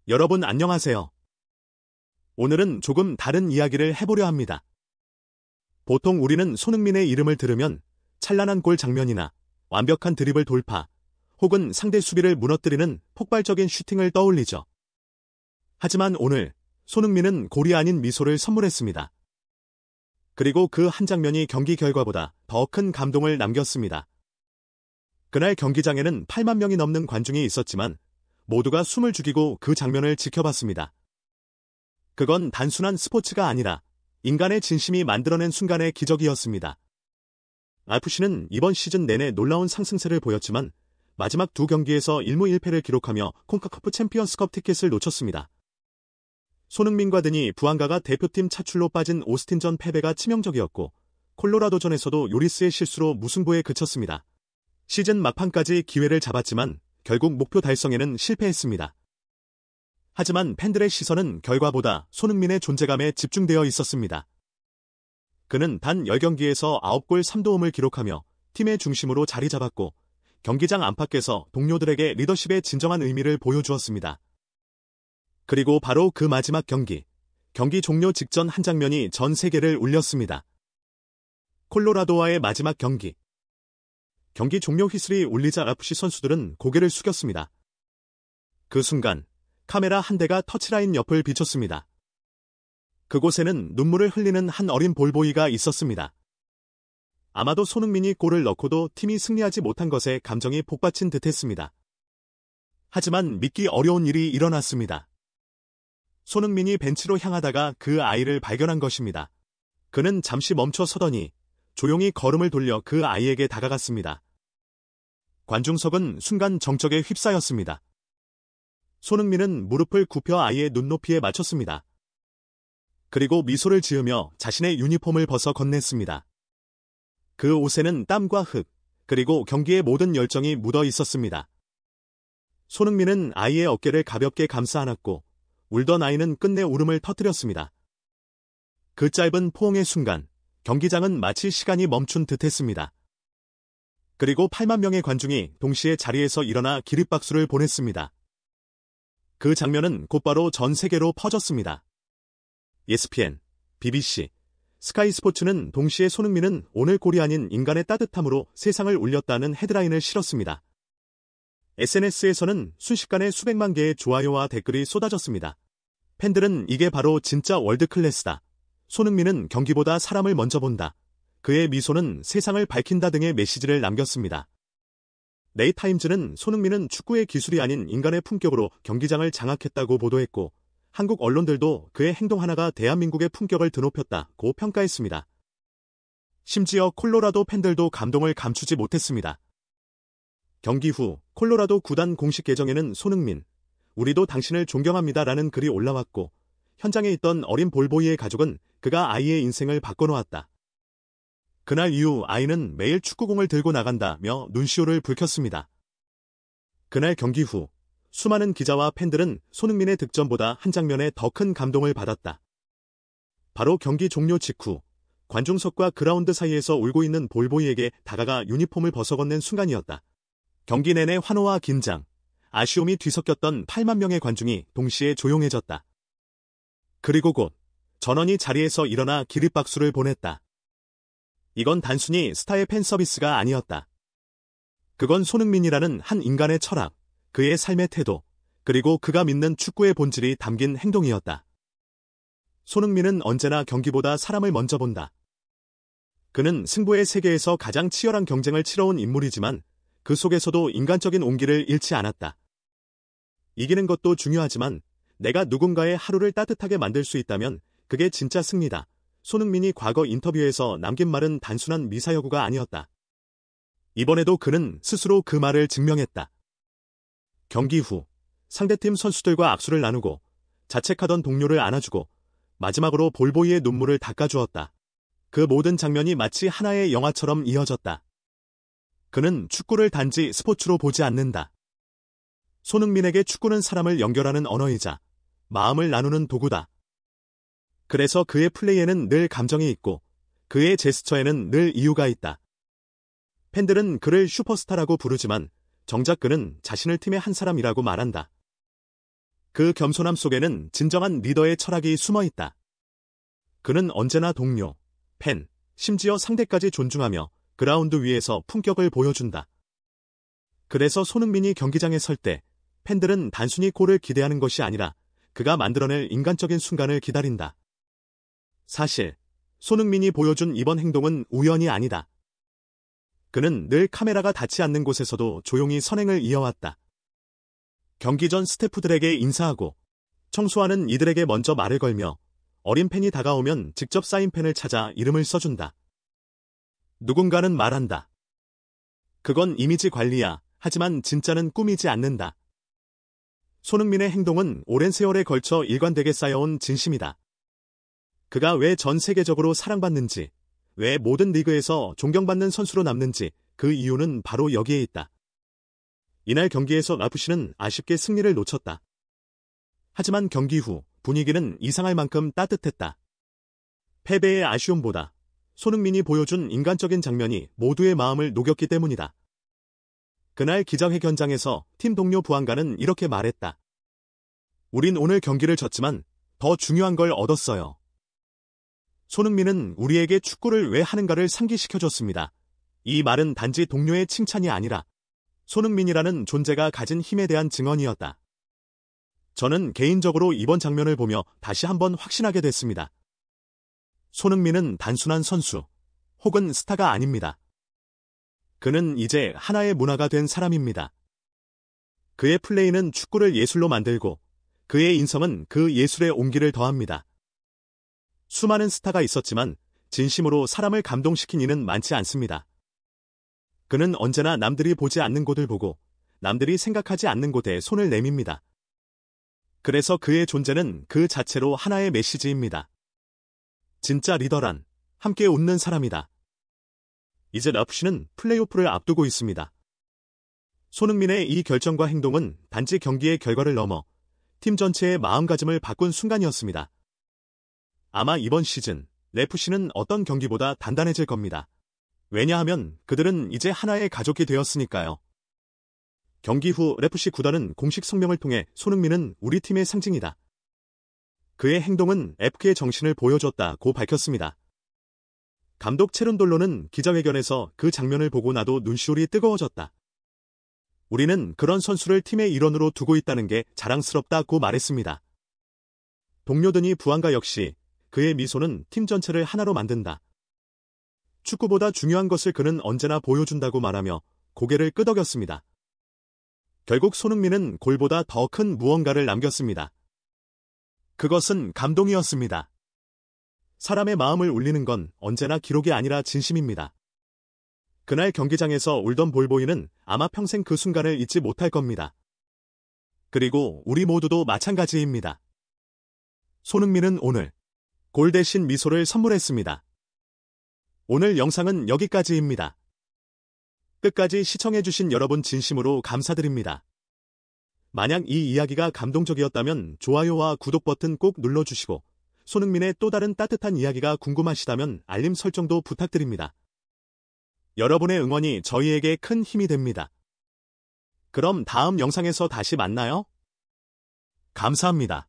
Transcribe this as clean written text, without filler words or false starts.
여러분 안녕하세요. 오늘은 조금 다른 이야기를 해보려 합니다. 보통 우리는 손흥민의 이름을 들으면 찬란한 골 장면이나 완벽한 드리블 돌파, 혹은 상대 수비를 무너뜨리는 폭발적인 슈팅을 떠올리죠. 하지만 오늘 손흥민은 골이 아닌 미소를 선물했습니다. 그리고 그 한 장면이 경기 결과보다 더 큰 감동을 남겼습니다. 그날 경기장에는 8만 명이 넘는 관중이 있었지만 모두가 숨을 죽이고 그 장면을 지켜봤습니다. 그건 단순한 스포츠가 아니라 인간의 진심이 만들어낸 순간의 기적이었습니다. RFC는 이번 시즌 내내 놀라운 상승세를 보였지만 마지막 두 경기에서 1무 1패를 기록하며 콘카카프 챔피언스컵 티켓을 놓쳤습니다. 손흥민과 드니 부앙가가 대표팀 차출로 빠진 오스틴전 패배가 치명적이었고 콜로라도전에서도 요리스의 실수로 무승부에 그쳤습니다. 시즌 막판까지 기회를 잡았지만 결국 목표 달성에는 실패했습니다. 하지만 팬들의 시선은 결과보다 손흥민의 존재감에 집중되어 있었습니다. 그는 단 10경기에서 9골 3도움을 기록하며 팀의 중심으로 자리 잡았고 경기장 안팎에서 동료들에게 리더십의 진정한 의미를 보여주었습니다. 그리고 바로 그 마지막 경기 종료 직전 한 장면이 전 세계를 울렸습니다. 콜로라도와의 마지막 경기 종료 휘슬이 울리자 RFC 선수들은 고개를 숙였습니다. 그 순간 카메라 한 대가 터치라인 옆을 비췄습니다. 그곳에는 눈물을 흘리는 한 어린 볼보이가 있었습니다. 아마도 손흥민이 골을 넣고도 팀이 승리하지 못한 것에 감정이 복받친 듯했습니다. 하지만 믿기 어려운 일이 일어났습니다. 손흥민이 벤치로 향하다가 그 아이를 발견한 것입니다. 그는 잠시 멈춰 서더니 조용히 걸음을 돌려 그 아이에게 다가갔습니다. 관중석은 순간 정적에 휩싸였습니다. 손흥민은 무릎을 굽혀 아이의 눈높이에 맞췄습니다. 그리고 미소를 지으며 자신의 유니폼을 벗어 건넸습니다. 그 옷에는 땀과 흙, 그리고 경기의 모든 열정이 묻어 있었습니다. 손흥민은 아이의 어깨를 가볍게 감싸 안았고 울던 아이는 끝내 울음을 터뜨렸습니다. 그 짧은 포옹의 순간 경기장은 마치 시간이 멈춘 듯했습니다. 그리고 8만 명의 관중이 동시에 자리에서 일어나 기립박수를 보냈습니다. 그 장면은 곧바로 전 세계로 퍼졌습니다. ESPN, BBC, 스카이 스포츠는 동시에 손흥민은 오늘 골이 아닌 인간의 따뜻함으로 세상을 울렸다는 헤드라인을 실었습니다. SNS에서는 순식간에 수백만 개의 좋아요와 댓글이 쏟아졌습니다. 팬들은 이게 바로 진짜 월드클래스다. 손흥민은 경기보다 사람을 먼저 본다. 그의 미소는 세상을 밝힌다 등의 메시지를 남겼습니다. 네이타임즈는 손흥민은 축구의 기술이 아닌 인간의 품격으로 경기장을 장악했다고 보도했고 한국 언론들도 그의 행동 하나가 대한민국의 품격을 드높였다고 평가했습니다. 심지어 콜로라도 팬들도 감동을 감추지 못했습니다. 경기 후 콜로라도 구단 공식 계정에는 손흥민, 우리도 당신을 존경합니다라는 글이 올라왔고 현장에 있던 어린 볼보이의 가족은 그가 아이의 인생을 바꿔놓았다. 그날 이후 아이는 매일 축구공을 들고 나간다며 눈시울을 붉혔습니다. 그날 경기 후 수많은 기자와 팬들은 손흥민의 득점보다 한 장면에 더 큰 감동을 받았다. 바로 경기 종료 직후 관중석과 그라운드 사이에서 울고 있는 볼보이에게 다가가 유니폼을 벗어 건넨 순간이었다. 경기 내내 환호와 긴장, 아쉬움이 뒤섞였던 8만 명의 관중이 동시에 조용해졌다. 그리고 곧 전원이 자리에서 일어나 기립박수를 보냈다. 이건 단순히 스타의 팬 서비스가 아니었다. 그건 손흥민이라는 한 인간의 철학, 그의 삶의 태도, 그리고 그가 믿는 축구의 본질이 담긴 행동이었다. 손흥민은 언제나 경기보다 사람을 먼저 본다. 그는 승부의 세계에서 가장 치열한 경쟁을 치러온 인물이지만 그 속에서도 인간적인 온기를 잃지 않았다. 이기는 것도 중요하지만 내가 누군가의 하루를 따뜻하게 만들 수 있다면 그게 진짜 승리다. 손흥민이 과거 인터뷰에서 남긴 말은 단순한 미사여구가 아니었다. 이번에도 그는 스스로 그 말을 증명했다. 경기 후 상대팀 선수들과 악수를 나누고 자책하던 동료를 안아주고 마지막으로 볼보이의 눈물을 닦아주었다. 그 모든 장면이 마치 하나의 영화처럼 이어졌다. 그는 축구를 단지 스포츠로 보지 않는다. 손흥민에게 축구는 사람을 연결하는 언어이자 마음을 나누는 도구다. 그래서 그의 플레이에는 늘 감정이 있고 그의 제스처에는 늘 이유가 있다. 팬들은 그를 슈퍼스타라고 부르지만 정작 그는 자신을 팀의 한 사람이라고 말한다. 그 겸손함 속에는 진정한 리더의 철학이 숨어 있다. 그는 언제나 동료, 팬, 심지어 상대까지 존중하며 그라운드 위에서 품격을 보여준다. 그래서 손흥민이 경기장에 설 때 팬들은 단순히 골을 기대하는 것이 아니라 그가 만들어낼 인간적인 순간을 기다린다. 사실 손흥민이 보여준 이번 행동은 우연이 아니다. 그는 늘 카메라가 닿지 않는 곳에서도 조용히 선행을 이어왔다. 경기 전 스태프들에게 인사하고 청소하는 이들에게 먼저 말을 걸며 어린 팬이 다가오면 직접 사인펜을 찾아 이름을 써준다. 누군가는 말한다. 그건 이미지 관리야. 하지만 진짜는 꾸미지 않는다. 손흥민의 행동은 오랜 세월에 걸쳐 일관되게 쌓여온 진심이다. 그가 왜 전 세계적으로 사랑받는지, 왜 모든 리그에서 존경받는 선수로 남는지 그 이유는 바로 여기에 있다. 이날 경기에서 라프시는 아쉽게 승리를 놓쳤다. 하지만 경기 후 분위기는 이상할 만큼 따뜻했다. 패배의 아쉬움보다 손흥민이 보여준 인간적인 장면이 모두의 마음을 녹였기 때문이다. 그날 기자회견장에서 팀 동료 부안가는 이렇게 말했다. 우린 오늘 경기를 졌지만 더 중요한 걸 얻었어요. 손흥민은 우리에게 축구를 왜 하는가를 상기시켜줬습니다. 이 말은 단지 동료의 칭찬이 아니라 손흥민이라는 존재가 가진 힘에 대한 증언이었다. 저는 개인적으로 이번 장면을 보며 다시 한번 확신하게 됐습니다. 손흥민은 단순한 선수 혹은 스타가 아닙니다. 그는 이제 하나의 문화가 된 사람입니다. 그의 플레이는 축구를 예술로 만들고 그의 인성은 그 예술에 온기를 더합니다. 수많은 스타가 있었지만 진심으로 사람을 감동시킨 이는 많지 않습니다. 그는 언제나 남들이 보지 않는 곳을 보고 남들이 생각하지 않는 곳에 손을 내밉니다. 그래서 그의 존재는 그 자체로 하나의 메시지입니다. 진짜 리더란 함께 웃는 사람이다. 이제 라프시는 플레이오프를 앞두고 있습니다. 손흥민의 이 결정과 행동은 단지 경기의 결과를 넘어 팀 전체의 마음가짐을 바꾼 순간이었습니다. 아마 이번 시즌 라프시는 어떤 경기보다 단단해질 겁니다. 왜냐하면 그들은 이제 하나의 가족이 되었으니까요. 경기 후 라프시 구단은 공식 성명을 통해 손흥민은 우리 팀의 상징이다. 그의 행동은 FK의 정신을 보여줬다고 밝혔습니다. 감독 체룬돌로는 기자회견에서 그 장면을 보고 나도 눈시울이 뜨거워졌다. 우리는 그런 선수를 팀의 일원으로 두고 있다는 게 자랑스럽다고 말했습니다. 동료들이 부안가 역시 그의 미소는 팀 전체를 하나로 만든다. 축구보다 중요한 것을 그는 언제나 보여준다고 말하며 고개를 끄덕였습니다. 결국 손흥민은 골보다 더 큰 무언가를 남겼습니다. 그것은 감동이었습니다. 사람의 마음을 울리는 건 언제나 기록이 아니라 진심입니다. 그날 경기장에서 울던 볼보이는 아마 평생 그 순간을 잊지 못할 겁니다. 그리고 우리 모두도 마찬가지입니다. 손흥민은 오늘 골 대신 미소를 선물했습니다. 오늘 영상은 여기까지입니다. 끝까지 시청해주신 여러분 진심으로 감사드립니다. 만약 이 이야기가 감동적이었다면 좋아요와 구독 버튼 꼭 눌러주시고 손흥민의 또 다른 따뜻한 이야기가 궁금하시다면 알림 설정도 부탁드립니다. 여러분의 응원이 저희에게 큰 힘이 됩니다. 그럼 다음 영상에서 다시 만나요. 감사합니다.